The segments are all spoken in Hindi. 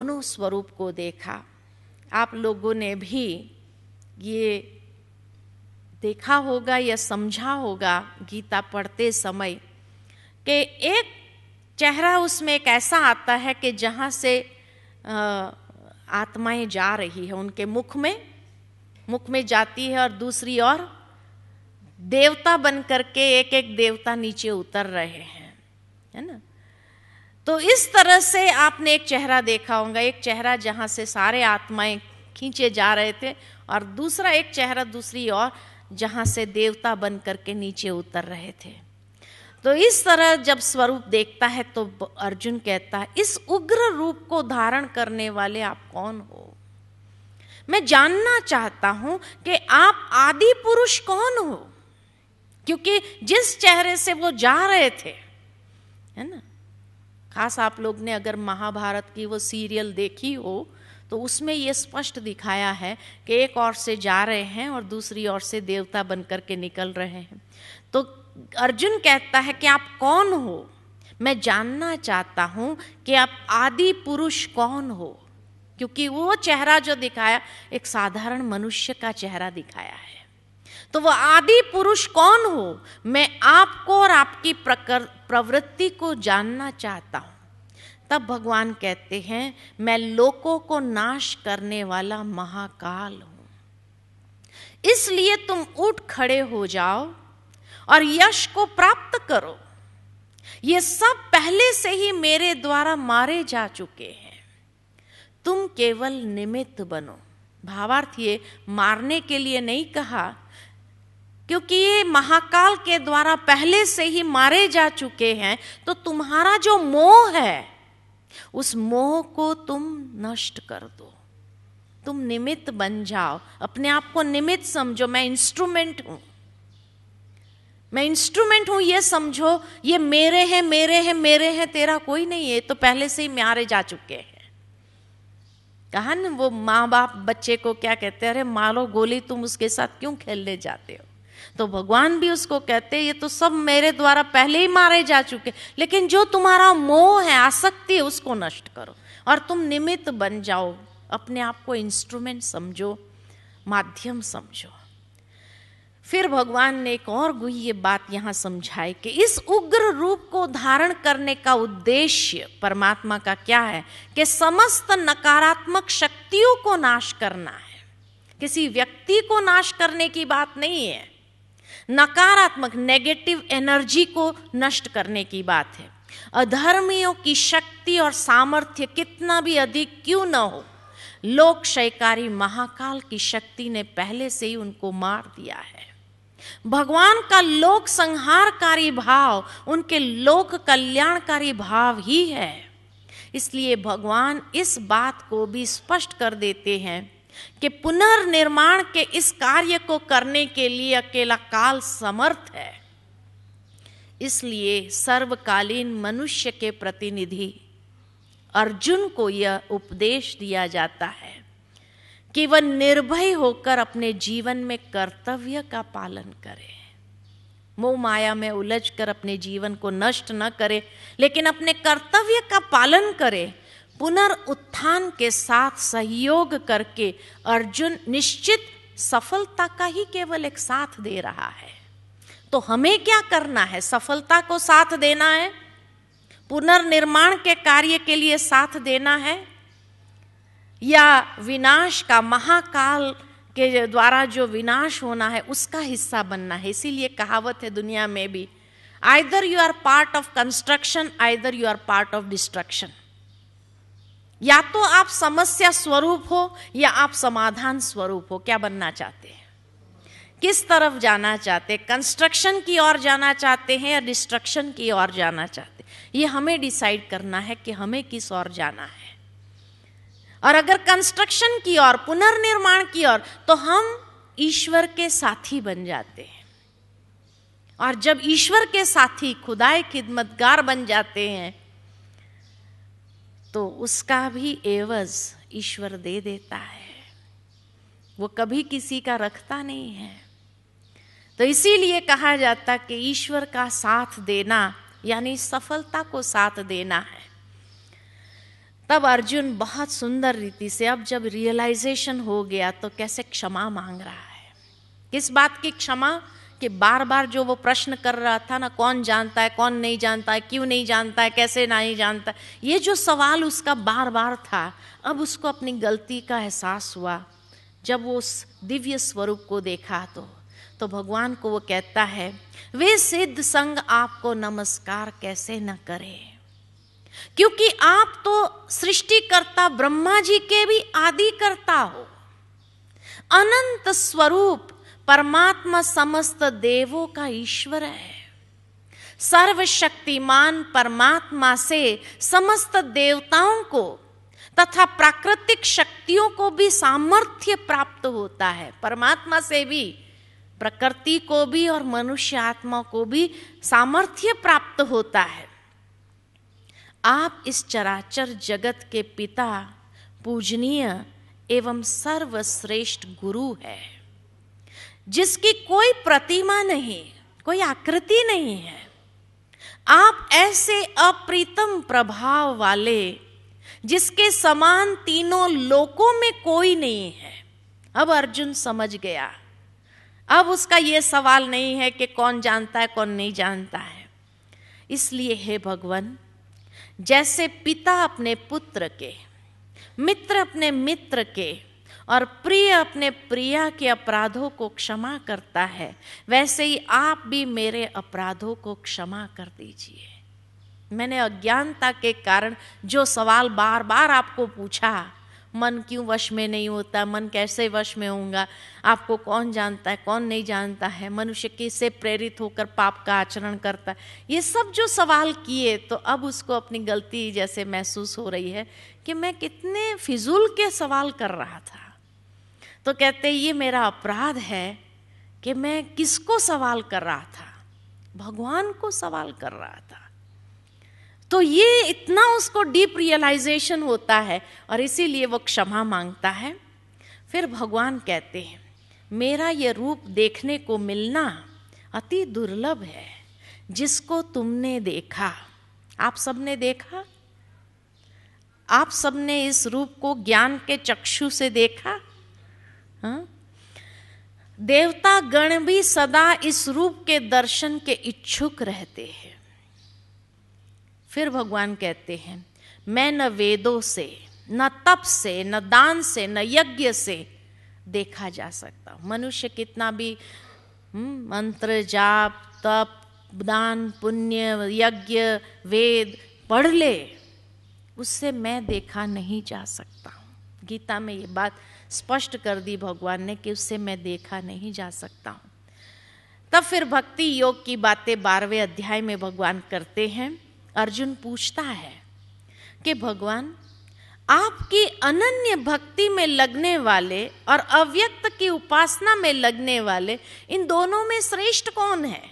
दोनों स्वरूप को देखा। आप लोगों ने भी ये देखा होगा या समझा होगा गीता पढ़ते समय कि एक चेहरा उसमें एक ऐसा आता है कि जहाँ से आत्माएं जा रही है, उनके मुख में जाती है, और दूसरी ओर देवता बन करके एक एक देवता नीचे उतर रहे हैं, है ना। तो इस तरह से आपने एक चेहरा देखा होगा, एक चेहरा जहाँ से सारे आत्माएं खींचे जा रहे थे, और दूसरा एक चेहरा दूसरी ओर जहाँ से देवता बन करके नीचे उतर रहे थे। तो इस तरह जब स्वरूप देखता है तो अर्जुन कहता है, इस उग्र रूप को धारण करने वाले आप कौन हो? मैं जानना चाहता हूं कि आप आदि पुरुष कौन हो, क्योंकि जिस चेहरे से वो जा रहे थे, है ना। खास आप लोग ने अगर महाभारत की वो सीरियल देखी हो तो उसमें ये स्पष्ट दिखाया है कि एक ओर से जा रहे हैं और दूसरी ओर से देवता बनकर के निकल रहे हैं। तो अर्जुन कहता है कि आप कौन हो? मैं जानना चाहता हूं कि आप आदि पुरुष कौन हो, क्योंकि वो चेहरा जो दिखाया एक साधारण मनुष्य का चेहरा दिखाया है। तो वो आदि पुरुष कौन हो? मैं आपको और आपकी प्रवृत्ति को जानना चाहता हूं। तब भगवान कहते हैं, मैं लोकों को नाश करने वाला महाकाल हूं, इसलिए तुम उठ खड़े हो जाओ और यश को प्राप्त करो। ये सब पहले से ही मेरे द्वारा मारे जा चुके हैं, तुम केवल निमित्त बनो। भावार्थ ये मारने के लिए नहीं कहा, क्योंकि ये महाकाल के द्वारा पहले से ही मारे जा चुके हैं। तो तुम्हारा जो मोह है उस मोह को तुम नष्ट कर दो, तुम निमित्त बन जाओ, अपने आप को निमित्त समझो। मैं इंस्ट्रूमेंट हूं, मैं इंस्ट्रूमेंट हूं, ये समझो। ये मेरे हैं, मेरे हैं, मेरे हैं, तेरा कोई नहीं है, तो पहले से ही मारे जा चुके हैं। कहा ना वो माँ बाप बच्चे को क्या कहते हैं, अरे मारो गोली, तुम उसके साथ क्यों खेलने जाते हो। तो भगवान भी उसको कहते हैं, ये तो सब मेरे द्वारा पहले ही मारे जा चुके, लेकिन जो तुम्हारा मोह है, आसक्ति है, उसको नष्ट करो और तुम निमित्त बन जाओ। अपने आप को इंस्ट्रूमेंट समझो, माध्यम समझो। फिर भगवान ने एक और गुह्य बात यहां समझाई कि इस उग्र रूप को धारण करने का उद्देश्य परमात्मा का क्या है, कि समस्त नकारात्मक शक्तियों को नाश करना है। किसी व्यक्ति को नाश करने की बात नहीं है, नकारात्मक नेगेटिव एनर्जी को नष्ट करने की बात है। अधर्मियों की शक्ति और सामर्थ्य कितना भी अधिक क्यों न हो, लोक क्षयकारी महाकाल की शक्ति ने पहले से ही उनको मार दिया है। भगवान का लोक संहारकारी भाव उनके लोक कल्याणकारी भाव ही है। इसलिए भगवान इस बात को भी स्पष्ट कर देते हैं कि पुनर्निर्माण के इस कार्य को करने के लिए अकेला काल समर्थ है। इसलिए सर्वकालीन मनुष्य के प्रतिनिधि अर्जुन को यह उपदेश दिया जाता है कि वह निर्भय होकर अपने जीवन में कर्तव्य का पालन करे, मोह माया में उलझकर अपने जीवन को नष्ट न करे, लेकिन अपने कर्तव्य का पालन करे। पुनरुत्थान के साथ सहयोग करके अर्जुन निश्चित सफलता का ही केवल एक साथ दे रहा है। तो हमें क्या करना है? सफलता को साथ देना है, पुनर्निर्माण के कार्य के लिए साथ देना है, या विनाश का, महाकाल के द्वारा जो विनाश होना है उसका हिस्सा बनना है। इसीलिए कहावत है दुनिया में भी, either you are part of construction, either you are part of destruction. या तो आप समस्या स्वरूप हो या आप समाधान स्वरूप हो। क्या बनना चाहते हैं? किस तरफ जाना चाहते हैं? कंस्ट्रक्शन की ओर जाना चाहते हैं या डिस्ट्रक्शन की ओर जाना चाहते हैं? ये हमें डिसाइड करना है कि हमें किस ओर जाना है। और अगर कंस्ट्रक्शन की ओर, पुनर्निर्माण की ओर, तो हम ईश्वर के साथी बन जाते हैं। और जब ईश्वर के साथी, खुदाए खिदमतगार बन जाते हैं, तो उसका भी एवज ईश्वर दे देता है। वो कभी किसी का रखता नहीं है। तो इसीलिए कहा जाता कि ईश्वर का साथ देना यानी सफलता को साथ देना है। तब अर्जुन बहुत सुंदर रीति से, अब जब रियलाइजेशन हो गया तो कैसे क्षमा मांग रहा है। किस बात की क्षमा? कि बार बार जो वो प्रश्न कर रहा था ना, कौन जानता है, कौन नहीं जानता है, क्यों नहीं जानता है, कैसे नहीं जानता, ये जो सवाल उसका बार बार था, अब उसको अपनी गलती का एहसास हुआ। जब वो उस दिव्य स्वरूप को देखा तो भगवान को वो कहता है, वे सिद्ध संग आपको नमस्कार कैसे न करे, क्योंकि आप तो सृष्टिकर्ता ब्रह्मा जी के भी आदि करता हो, अनंत स्वरूप परमात्मा समस्त देवों का ईश्वर है। सर्वशक्तिमान परमात्मा से समस्त देवताओं को तथा प्राकृतिक शक्तियों को भी सामर्थ्य प्राप्त होता है। परमात्मा से भी प्रकृति को भी और मनुष्य आत्मा को भी सामर्थ्य प्राप्त होता है। आप इस चराचर जगत के पिता, पूजनीय एवं सर्वश्रेष्ठ गुरु है, जिसकी कोई प्रतिमा नहीं, कोई आकृति नहीं है। आप ऐसे अप्रीतम प्रभाव वाले, जिसके समान तीनों लोकों में कोई नहीं है। अब अर्जुन समझ गया। अब उसका ये सवाल नहीं है कि कौन जानता है, कौन नहीं जानता है। इसलिए हे भगवान, जैसे पिता अपने पुत्र के, मित्र अपने मित्र के और प्रिय अपने प्रिया के अपराधों को क्षमा करता है, वैसे ही आप भी मेरे अपराधों को क्षमा कर दीजिए। मैंने अज्ञानता के कारण जो सवाल बार बार आपको पूछा, मन क्यों वश में नहीं होता, मन कैसे वश में होगा, आपको कौन जानता है, कौन नहीं जानता है, मनुष्य किससे प्रेरित होकर पाप का आचरण करता है, ये सब जो सवाल किए, तो अब उसको अपनी गलती जैसे महसूस हो रही है कि मैं कितने फिजूल के सवाल कर रहा था। तो कहते ये मेरा अपराध है कि मैं किसको सवाल कर रहा था, भगवान को सवाल कर रहा था। तो ये इतना उसको डीप रियलाइजेशन होता है और इसीलिए वो क्षमा मांगता है। फिर भगवान कहते हैं, मेरा ये रूप देखने को मिलना अति दुर्लभ है, जिसको तुमने देखा। आप सबने देखा? आप सबने इस रूप को ज्ञान के चक्षु से देखा? हाँ? देवता गण भी सदा इस रूप के दर्शन के इच्छुक रहते हैं। फिर भगवान कहते हैं, मैं न वेदों से, न तप से, न दान से, न यज्ञ से देखा जा सकता। मनुष्य कितना भी मंत्र, जाप, तप, दान, पुण्य, यज्ञ, वेद पढ़ ले, उससे मैं देखा नहीं जा सकता। गीता में ये बात स्पष्ट कर दी भगवान ने कि उससे मैं देखा नहीं जा सकता हूँ। तब फिर भक्ति योग की बातें 12वें अध्याय में भगवान करते हैं। अर्जुन पूछता है कि भगवान, आपकी अनन्य भक्ति में लगने वाले और अव्यक्त की उपासना में लगने वाले, इन दोनों में श्रेष्ठ कौन है?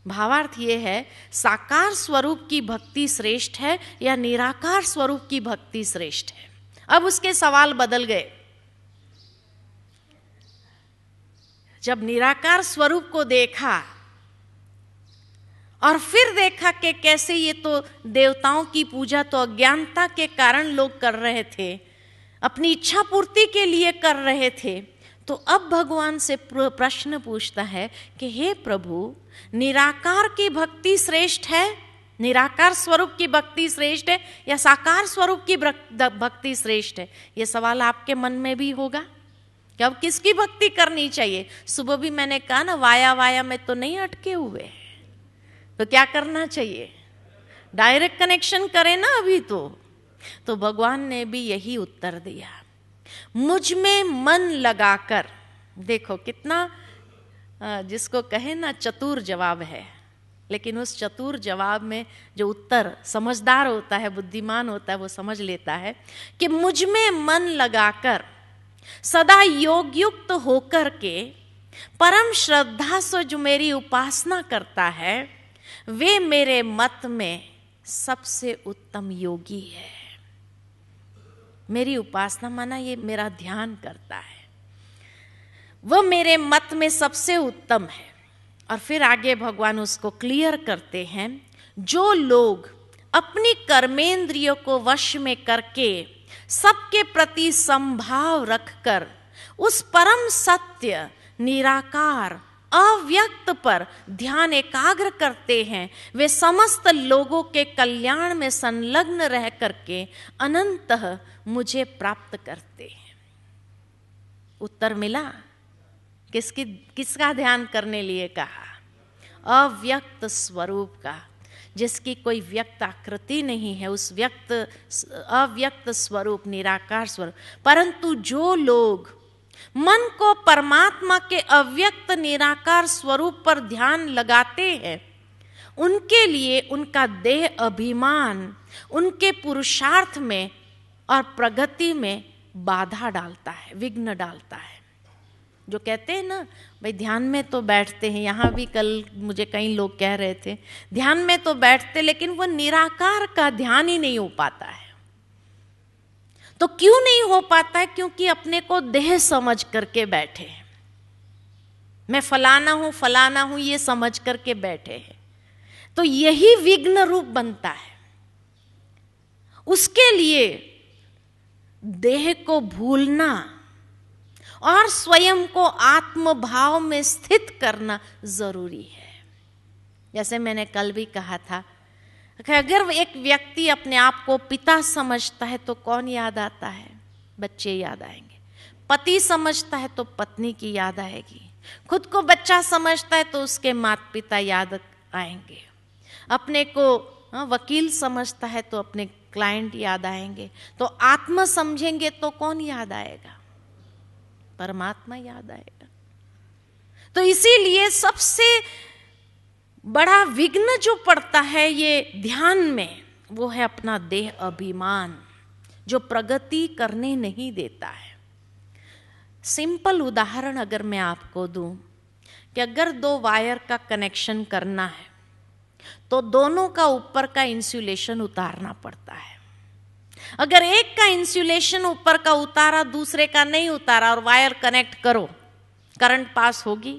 भावार्थ ये है, साकार स्वरूप की भक्ति श्रेष्ठ है या निराकार स्वरूप की भक्ति श्रेष्ठ है? अब उसके सवाल बदल गए। जब निराकार स्वरूप को देखा और फिर देखा कि कैसे ये तो देवताओं की पूजा तो अज्ञानता के कारण लोग कर रहे थे, अपनी इच्छा पूर्ति के लिए कर रहे थे, तो अब भगवान से प्रश्न पूछता है कि हे प्रभु, निराकार की भक्ति श्रेष्ठ है, निराकार स्वरूप की भक्ति श्रेष्ठ है या साकार स्वरूप की भक्ति श्रेष्ठ है? ये सवाल आपके मन में भी होगा कि अब किसकी भक्ति करनी चाहिए। सुबह भी मैंने कहा ना, वाया वाया में तो नहीं अटके हुए, तो क्या करना चाहिए? डायरेक्ट कनेक्शन करें ना अभी तो भगवान ने भी यही उत्तर दिया, मुझ में मन लगाकर। देखो कितना जिसको कहे ना चतुर जवाब है, लेकिन उस चतुर जवाब में जो उत्तर समझदार होता है, बुद्धिमान होता है, वो समझ लेता है कि मुझ में मन लगाकर सदा योग युक्त होकर के परम श्रद्धा से जो मेरी उपासना करता है, वे मेरे मत में सबसे उत्तम योगी है। मेरी उपासना माना ये मेरा ध्यान करता है, वह मेरे मत में सबसे उत्तम है। और फिर आगे भगवान उसको क्लियर करते हैं, जो लोग अपनी कर्मेंद्रियों को वश में करके सबके प्रति समभाव रखकर उस परम सत्य निराकार अव्यक्त पर ध्यान एकाग्र करते हैं, वे समस्त लोगों के कल्याण में संलग्न रह करके अनंतः मुझे प्राप्त करते हैं। उत्तर मिला। किसका ध्यान करने लिए कहा? अव्यक्त स्वरूप का, जिसकी कोई व्यक्त आकृति नहीं है, उस अव्यक्त स्वरूप निराकार स्वरूप। परंतु जो लोग मन को परमात्मा के अव्यक्त निराकार स्वरूप पर ध्यान लगाते हैं, उनके लिए उनका देह अभिमान उनके पुरुषार्थ में और प्रगति में बाधा डालता है, विघ्न डालता है। जो कहते हैं ना भाई ध्यान में तो बैठते हैं, यहाँ भी कल मुझे कई लोग कह रहे थे ध्यान में तो बैठते लेकिन वो निराकार का ध्यान ही नहीं हो पाता है। तो क्यों नहीं हो पाता है? क्योंकि अपने को देह समझ करके बैठे हैं, मैं फलाना हूं ये समझ करके बैठे हैं। तो यही विघ्न रूप बनता है। उसके लिए देह को भूलना और स्वयं को आत्म भाव में स्थित करना जरूरी है। जैसे मैंने कल भी कहा था कि अगर एक व्यक्ति अपने आप को पिता समझता है तो कौन याद आता है? बच्चे याद आएंगे। पति समझता है तो पत्नी की याद आएगी। खुद को बच्चा समझता है तो उसके माता पिता याद आएंगे। अपने को वकील समझता है तो अपने क्लाइंट याद आएंगे। तो आत्मा समझेंगे तो कौन याद आएगा? परमात्मा याद आएगा। तो इसीलिए सबसे बड़ा विघ्न जो पड़ता है ये ध्यान में, वो है अपना देह अभिमान, जो प्रगति करने नहीं देता है। सिंपल उदाहरण अगर मैं आपको दूं कि अगर 2 वायर का कनेक्शन करना है तो दोनों का ऊपर का इंसुलेशन उतारना पड़ता है। अगर एक का इंसुलेशन ऊपर का उतारा, दूसरे का नहीं उतारा और वायर कनेक्ट करो, करंट पास होगी?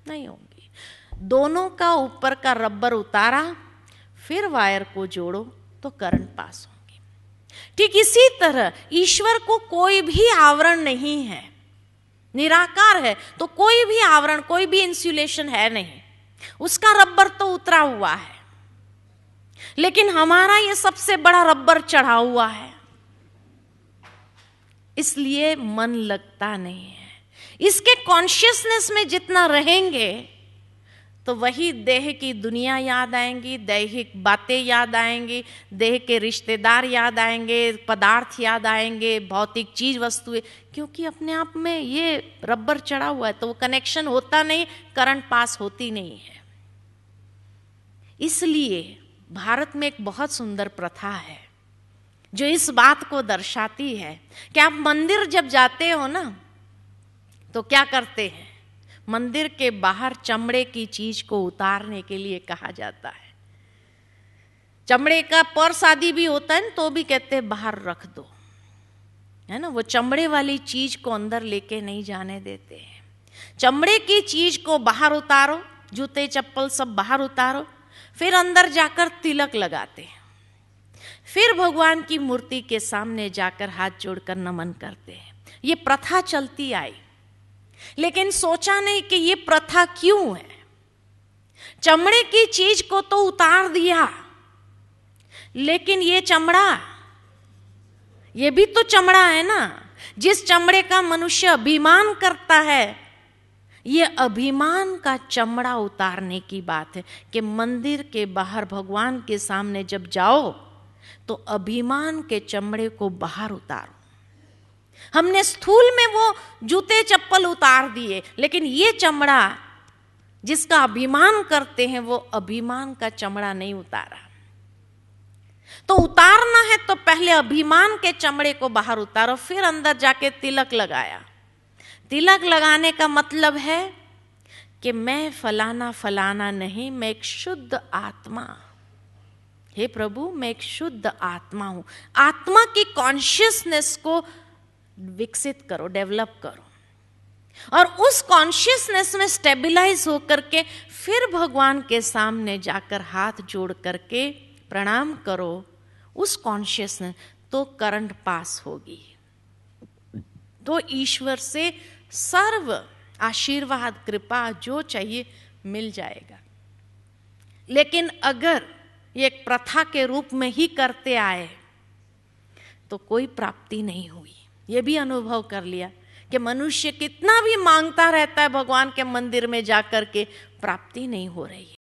नहीं होगी। दोनों का ऊपर का रबर उतारा, फिर वायर को जोड़ो तो करंट पास होगी। ठीक इसी तरह ईश्वर को कोई भी आवरण नहीं है, निराकार है, तो कोई भी आवरण, कोई भी इंसुलेशन है नहीं। उसका रबर तो उतरा हुआ है, लेकिन हमारा ये सबसे बड़ा रबर चढ़ा हुआ है, इसलिए मन लगता नहीं है। इसके कॉन्शियसनेस में जितना रहेंगे तो वही देह की दुनिया याद आएंगी, दैहिक बातें याद आएंगी, देह के रिश्तेदार याद आएंगे, पदार्थ याद आएंगे, भौतिक चीज वस्तुएं, क्योंकि अपने आप में ये रबर चढ़ा हुआ है तो वो कनेक्शन होता नहीं, करंट पास होती नहीं है। इसलिए भारत में एक बहुत सुंदर प्रथा है जो इस बात को दर्शाती है कि आप मंदिर जब जाते हो ना तो क्या करते हैं? मंदिर के बाहर चमड़े की चीज को उतारने के लिए कहा जाता है। चमड़े का पर्स आदि भी होता है तो भी कहते हैं बाहर रख दो, है ना। वो चमड़े वाली चीज को अंदर लेके नहीं जाने देते हैं। चमड़े की चीज को बाहर उतारो, जूते चप्पल सब बाहर उतारो, फिर अंदर जाकर तिलक लगाते हैं, फिर भगवान की मूर्ति के सामने जाकर हाथ जोड़कर नमन करते हैं। ये प्रथा चलती आई, लेकिन सोचा नहीं कि ये प्रथा क्यों है। चमड़े की चीज को तो उतार दिया, लेकिन ये चमड़ा, ये भी तो चमड़ा है ना। जिस चमड़े का मनुष्य अभिमान करता है, ये अभिमान का चमड़ा उतारने की बात है कि मंदिर के बाहर भगवान के सामने जब जाओ तो अभिमान के चमड़े को बाहर उतारो। हमने स्थूल में वो जूते चप्पल उतार दिए, लेकिन ये चमड़ा जिसका अभिमान करते हैं वो अभिमान का चमड़ा नहीं उतारा। तो उतारना है तो पहले अभिमान के चमड़े को बाहर उतारो, फिर अंदर जाके तिलक लगाया। तिलक लगाने का मतलब है कि मैं फलाना फलाना नहीं, मैं एक शुद्ध आत्मा। हे प्रभु, मैं एक शुद्ध आत्मा हूं। आत्मा की कॉन्शियसनेस को विकसित करो, डेवलप करो, और उस कॉन्शियसनेस में स्टेबलाइज होकर के फिर भगवान के सामने जाकर हाथ जोड़ करके प्रणाम करो उस कॉन्शियसनेस, तो करंट पास होगी, तो ईश्वर से सर्व आशीर्वाद कृपा जो चाहिए मिल जाएगा। लेकिन अगर ये एक प्रथा के रूप में ही करते आए तो कोई प्राप्ति नहीं हुई। ये भी अनुभव कर लिया कि मनुष्य कितना भी मांगता रहता है भगवान के मंदिर में जाकर के, प्राप्ति नहीं हो रही है।